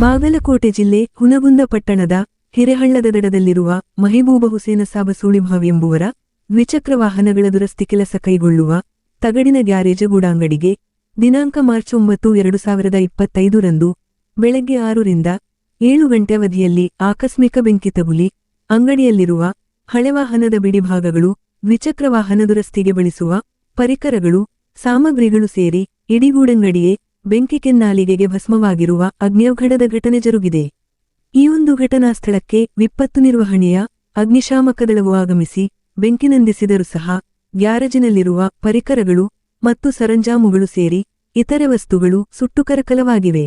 ಬಾಗಲಕೋಟೆ ಜಿಲ್ಲೆ ಹುನಗುಂದ ಪಟ್ಟಣದ ಹಿರೇಹಳ್ಳದ ದಡದಲ್ಲಿರುವ ಮಹಿಬೂಬ ಹುಸೇನ ಸಾಬ ಸೂಳಿಭಾವ್ ಎಂಬುವರ ದ್ವಿಚಕ್ರ ವಾಹನಗಳ ದುರಸ್ತಿ ಕೆಲಸ ಕೈಗೊಳ್ಳುವ ತಗಡಿನ ಗ್ಯಾರೇಜ್ ಗೂಡಾಂಗಡಿಗೆ ದಿನಾಂಕ ಮಾರ್ಚ್ 9, 2025 ರಂದು ಬೆಳಗ್ಗೆ 6 ರಿಂದ 7 ಗಂಟೆ ಅವಧಿಯಲ್ಲಿ ಆಕಸ್ಮಿಕ ಬೆಂಕಿ ತಗುಲಿ ಅಂಗಡಿಯಲ್ಲಿರುವ ಹಳೆ ವಾಹನದ ಬಿಡಿಭಾಗಗಳು, ದ್ವಿಚಕ್ರ ವಾಹನ ದುರಸ್ತಿಗೆ ಬಳಸುವ ಪರಿಕರಗಳು, ಸಾಮಗ್ರಿಗಳು ಸೇರಿ ಇಡೀ ಗೂಡಂಗಡಿಯೇ ಬೆಂಕಿ ಕೆನ್ನಾಲಿಗೆಗೆ ಭಸ್ಮವಾಗಿರುವ ಅಗ್ನಿಯವಘಡದ ಘಟನೆ ಜರುಗಿದೆ. ಈ ಒಂದು ಘಟನಾ ಸ್ಥಳಕ್ಕೆ ವಿಪತ್ತು ನಿರ್ವಹಣೆಯ ಅಗ್ನಿಶಾಮಕ ದಳವು ಆಗಮಿಸಿ ಬೆಂಕಿ ನಂದಿಸಿದರೂ ಸಹ ಗ್ಯಾರೇಜಿನಲ್ಲಿರುವ ಪರಿಕರಗಳು ಮತ್ತು ಸರಂಜಾಮುಗಳು ಸೇರಿ ಇತರೆ ವಸ್ತುಗಳು ಸುಟ್ಟು ಕರಕಲವಾಗಿವೆ.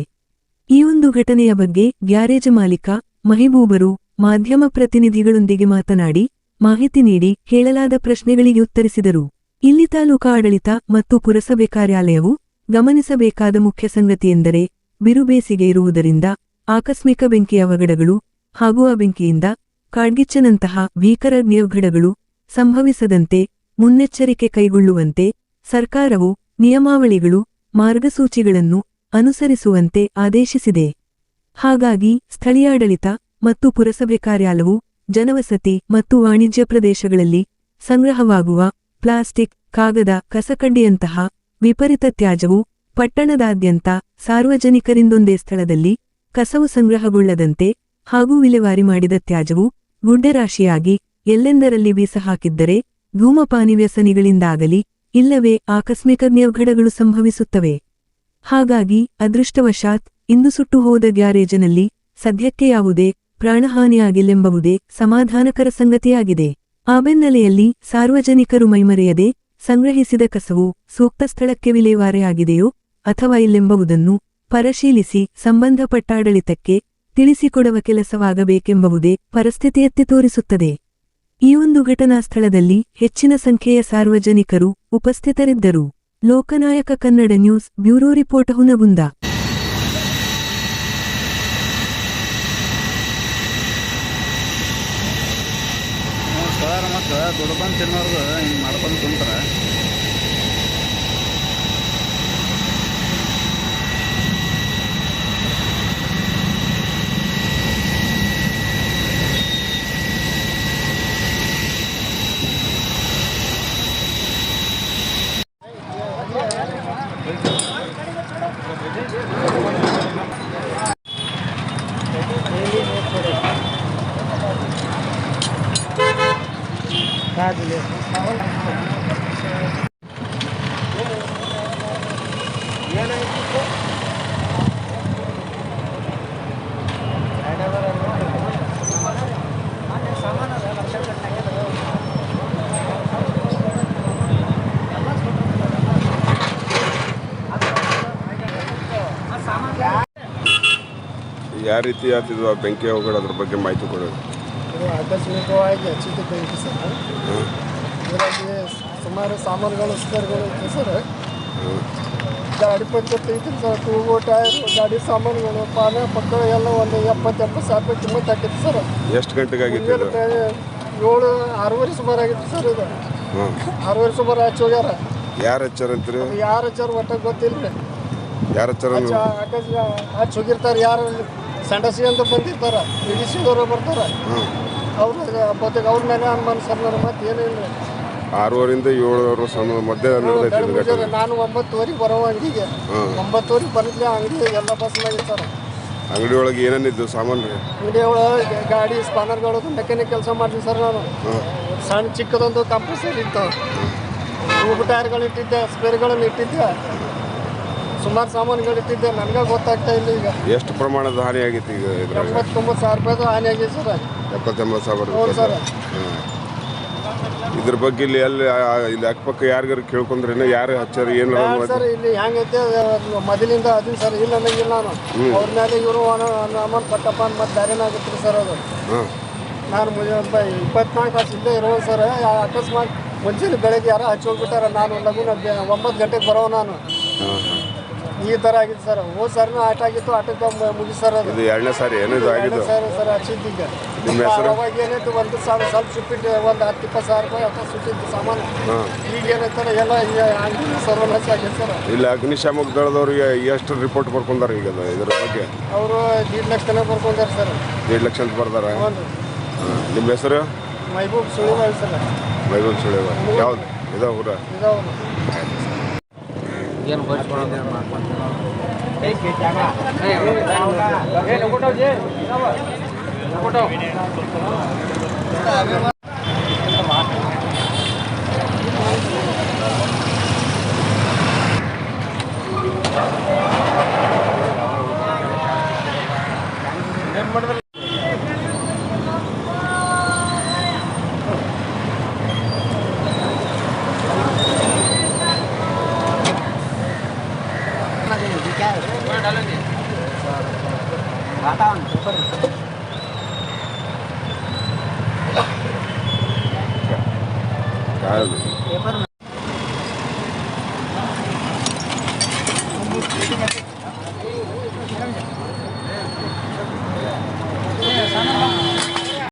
ಈ ಒಂದು ಘಟನೆಯ ಬಗ್ಗೆ ಗ್ಯಾರೇಜ್ ಮಾಲೀಕ ಮಹಿಬೂಬರು ಮಾಧ್ಯಮ ಪ್ರತಿನಿಧಿಗಳೊಂದಿಗೆ ಮಾತನಾಡಿ ಮಾಹಿತಿ ನೀಡಿ ಕೇಳಲಾದ ಪ್ರಶ್ನೆಗಳಿಗೆ ಉತ್ತರಿಸಿದರು. ಇಲ್ಲಿ ತಾಲೂಕಾ ಆಡಳಿತ ಮತ್ತು ಪುರಸಭೆ ಕಾರ್ಯಾಲಯವು ಗಮನಿಸಬೇಕಾದ ಮುಖ್ಯ ಸಂಗತಿಯೆಂದರೆ ಬಿರುಬೇಸಿಗೆ ಇರುವುದರಿಂದ ಆಕಸ್ಮಿಕ ಬೆಂಕಿಯ ಅವಘಡಗಳು ಹಾಗೂ ಆ ಬೆಂಕಿಯಿಂದ ಕಾಡ್ಗಿಚ್ಚನಂತಹ ಭೀಕರ ಅಗ್ನಿಯವಘಡಗಳು ಸಂಭವಿಸದಂತೆ ಮುನ್ನೆಚ್ಚರಿಕೆ ಕೈಗೊಳ್ಳುವಂತೆ ಸರ್ಕಾರವು ನಿಯಮಾವಳಿಗಳು, ಮಾರ್ಗಸೂಚಿಗಳನ್ನು ಅನುಸರಿಸುವಂತೆ ಆದೇಶಿಸಿದೆ. ಹಾಗಾಗಿ ಸ್ಥಳೀಯಾಡಳಿತ ಮತ್ತು ಪುರಸಭೆ ಕಾರ್ಯಾಲಯವು ಜನವಸತಿ ಮತ್ತು ವಾಣಿಜ್ಯ ಪ್ರದೇಶಗಳಲ್ಲಿ ಸಂಗ್ರಹವಾಗುವ ಪ್ಲಾಸ್ಟಿಕ್, ಕಾಗದ, ಕಸಕಡ್ಡಿಯಂತಹ ವಿಪರೀತ ತ್ಯಾಜ್ಯವು ಪಟ್ಟಣದಾದ್ಯಂತ ಸಾರ್ವಜನಿಕರಿಂದೊಂದೇ ಸ್ಥಳದಲ್ಲಿ ಕಸವು ಸಂಗ್ರಹಗೊಳ್ಳದಂತೆ ಹಾಗೂ ವಿಲೇವಾರಿ ಮಾಡಿದ ತ್ಯಾಜ್ಯವು ಗುಡ್ಡೆರಾಶಿಯಾಗಿ ಎಲ್ಲೆಂದರಲ್ಲಿ ಬೀಸಹಾಕಿದ್ದರೆ ಧೂಮಪಾನಿ ವ್ಯಸನಿಗಳಿಂದಾಗಲಿ ಇಲ್ಲವೇ ಆಕಸ್ಮಿಕ ಅಗ್ನಿಯವಘಡಗಳು ಸಂಭವಿಸುತ್ತವೆ. ಹಾಗಾಗಿ ಅದೃಷ್ಟವಶಾತ್ ಇಂದು ಸುಟ್ಟು ಹೋದ ಗ್ಯಾರೇಜಿನಲ್ಲಿ ಸದ್ಯಕ್ಕೆ ಯಾವುದೇ ಪ್ರಾಣಹಾನಿಯಾಗಿಲ್ಲೆಂಬುದೇ ಸಮಾಧಾನಕರ ಸಂಗತಿಯಾಗಿದೆ. ಆ ಬೆನ್ನಲೆಯಲ್ಲಿ ಸಾರ್ವಜನಿಕರು ಮೈಮರೆಯದೆ ಸಂಗ್ರಹಿಸಿದ ಕಸವು ಸೂಕ್ತ ಸ್ಥಳಕ್ಕೆ ವಿಲೇವಾರಿಯಾಗಿದೆಯೋ ಅಥವಾ ಇಲ್ಲೆಂಬುದನ್ನು ಪರಿಶೀಲಿಸಿ ಸಂಬಂಧಪಟ್ಟ ಆಡಳಿತಕ್ಕೆ ತಿಳಿಸಿಕೊಡುವ ಕೆಲಸವಾಗಬೇಕೆಂಬುದೇ ಪರಿಸ್ಥಿತಿ ಎತ್ತಿ ತೋರಿಸುತ್ತದೆ. ಈ ಒಂದು ಘಟನಾ ಸ್ಥಳದಲ್ಲಿ ಹೆಚ್ಚಿನ ಸಂಖ್ಯೆಯ ಸಾರ್ವಜನಿಕರು ಉಪಸ್ಥಿತರಿದ್ದರು. Lokanayaka Kannada news bureau report Hungund. ದುಡ್ಕೊಂಡು ತಿನ್ನೋರ್ಗು ಹಿಂಗೆ ಮಾಡ್ಕೊಂಡು ಕುಂತಾರೆ. ಯಾವ ರೀತಿ ಆಗ್ತಿದ್ವು ಆ ಬೆಂಕಿ ಅವಘಡ, ಅದ್ರ ಬಗ್ಗೆ ಮಾಹಿತಿ ಕೊಡೋದು. ಆಕಸ್ಮಿಕವಾಗಿ ಹಚ್ಚಿದ ಬೆಂಕಿ ಸರ್. ಇದರಲ್ಲಿ ಸುಮಾರು ಸಾಮಾನುಗಳು ಸ್ಪೇರ್ಗಳು ಇತ್ತು ಸರ್. ಗಾಡಿ ಪಂಚರ್ ಐತಿ ಸರ್. ಟೂಬು, ಟೈರ್, ಗಾಡಿ ಸಾಮಾನುಗಳು, ಪಾನ ಪಕ್ಕಳ ಎಲ್ಲ ಒಂದು 70-80 ಸಾವಿರ ರೂಪಾಯಿ ಕಿಮ್ಮತ್ತು ಹಾಕಿತ್ತು ಸರ್. ಎಷ್ಟು ಗಂಟೆಗೆ ಆಗಿತ್ತು? 6:30 ಸುಮಾರು ಆಗಿತ್ತು ಸರ್. ಇದು 6:30 ಸುಮಾರು ಹಚ್ಚಿ ಹೋಗ್ಯಾರ. ಯಾರು ಹಚ್ಚಾರಂತೀರಿ? ಯಾರು ಹಚ್ಚಾರ ಒಟ್ಟಾಗ ಗೊತ್ತಿಲ್ಲ ರೀ. ಯಾರು ಹಚ್ಚಾರ? ಹಚ್ಚಿ ಹೋಗಿರ್ತಾರೆ. ಯಾರು ಸಂಡಸಿ ಅಂತ ಬಂದಿರ್ತಾರ, ಇಡಿಸಿದವರು ಬರ್ತಾರ. ಅವ್ರ ಬದುಕು ಅವ್ರ ಮೇಲೆ ಅನುಮಾನ ಸರ್. ನನ್ನ ಮತ್ತೆ ಏನಿಲ್ಲ. 6ರಿಂದ 7 ಮಧ್ಯೆ ನಾನು 9:00 ಬರೋ ಅಂಗಡಿಗೆ 9:00 ಬಂದಿದ್ದೆ. ಅಂಗಡಿ ಎಲ್ಲ ಬಸ್ನಾಗಿ ಸರ್. ಅಂಗಡಿ ಒಳಗೆ ಏನೇನಿದ್ದು ಸಾಮಾನು? ಅಂಗಡಿ ಒಳಗೆ ಗಾಡಿ ಸ್ಪಾನರ್ಗಳು, ಮೆಕ್ಯಾನಿಕ್ ಕೆಲಸ ಮಾಡ್ತೀನಿ ಸರ್ ನಾನು. ಸಣ್ಣ ಚಿಕ್ಕದೊಂದು ಕಂಪ್ರೆಸರ್ ಇತ್ತು, ಟ್ಯೂಬ್ ಟೈರ್ಗಳು ಇಟ್ಟಿದ್ದೆ, ಸ್ಪೇರ್ಗಳನ್ನು ಇಟ್ಟಿದ್ದೆ, ಸುಮಾರು ಸಾಮಾನುಗಳು ಇಟ್ಟಿದ್ದೆ. ನನಗೆ ಗೊತ್ತಾಗ್ತಾ ಇಲ್ಲ. ಈಗ ಎಷ್ಟು ಪ್ರಮಾಣದ ಹಾನಿ ಆಗಿತ್ತು? ಈಗ 89 ಸಾವಿರ ರೂಪಾಯಿದು ಹಾನಿ ಆಗಿದೆ ಸರ್. 70-80 ಸಾವಿರ? ಹೌದು ಸರ್. ಇದ್ರ ಬಗ್ಗೆ ಇಲ್ಲಿ ಅಕ್ಕಪಕ್ಕ ಯಾರಿಗಾರು ಕೇಳ್ಕೊಂಡ್ರೆ ಯಾರು ಹಚ್ಚಾರ ಏನು ಸರ್? ಇಲ್ಲಿ ಹೆಂಗೈತೆ ಮೊದಲಿಂದ ಅದೀನಿ ಸರ್. ಇಲ್ಲ ಅನ್ನಂಗಿಲ್ಲ ನಾನು. ಅವ್ರ ಮೇಲೆ ಇವರು ಅನುಮಾನ ಪಟ್ಟಪ್ಪ ಮತ್ತೆ ಬೇರೆನೇ ಆಗುತ್ತೆ ಸರ್. ಅದು ನಾನು 24 ತಾಸು ಇಲ್ಲೇ ಇರೋದು ಸರ್. ಅಕಸ್ಮಾತ್ ಮುಂಚೆಲಿ ಬೆಳಗ್ಗೆ ಯಾರೋ ಹಚ್ಚಿ ಹೋಗ್ಬಿಟ್ಟಾರ. ನಾನು ಲಘು 9 ಗಂಟೆಗೆ ಬರೋ. ನಾನು ಈ ಥರ ಆಗಿತ್ತು ಸರ್. ಹೋದ ಸರ್ನು ಆಟ ಆಗಿತ್ತು, ಆಟಕ್ಕೆ ಮುಗಿಸ್ತಾರ ಅದು. ಇದು 2ನೇ ಸಾರಿ ಏನು ಇದು ಆಗಿದ್ದು? ಸರ್ ಹಚ್ಚಿದ್ದೀಗ. ನಿಮ್ಮ ಹೆಸರು? ಅವಾಗ ಏನಾಯ್ತು, 1,000 ಸ್ವಲ್ಪ ಸುಟ್ಟಿಟ್ಟು ಒಂದು 10-20 ಸಾವಿರ ರೂಪಾಯಿ ಅಷ್ಟ ಸುಟ್ಟಿದ್ದು ಸಾಮಾನು. ಈಗ ಏನೈತಾರೆ ಎಲ್ಲ ಈ ಅಂಗಡಿ ಸರ್ವನಾಶ ಆಗಿದೆ ಸರ್. ಇಲ್ಲಿ ಅಗ್ನಿಶಾಮಕ ದಳದವ್ರಿಗೆ ಎಷ್ಟು ರಿಪೋರ್ಟ್ ಬರ್ಕೊಂಡಾರ ಈಗ ಇದ್ರ ಬಗ್ಗೆ? ಅವರು 1.5 ಲಕ್ಷ ತನಕ ಬರ್ಕೊಂಡಾರ ಸರ್. 1.5 ಲಕ್ಷ ಅಂತ ಬರ್ದಾರ? ನಿಮ್ಮ ಹೆಸರು? ಮೈಬೂಬ್ ಸುಳಿವಾಳ್ ಸರ್. ಮೈಬೂಬ್ ಸುಳಿವಾಳ್. ಯಾವ್ದು ಇದಾವ ಊರ? ಇದಾವರು ಏನು ಯಾವ್ದು?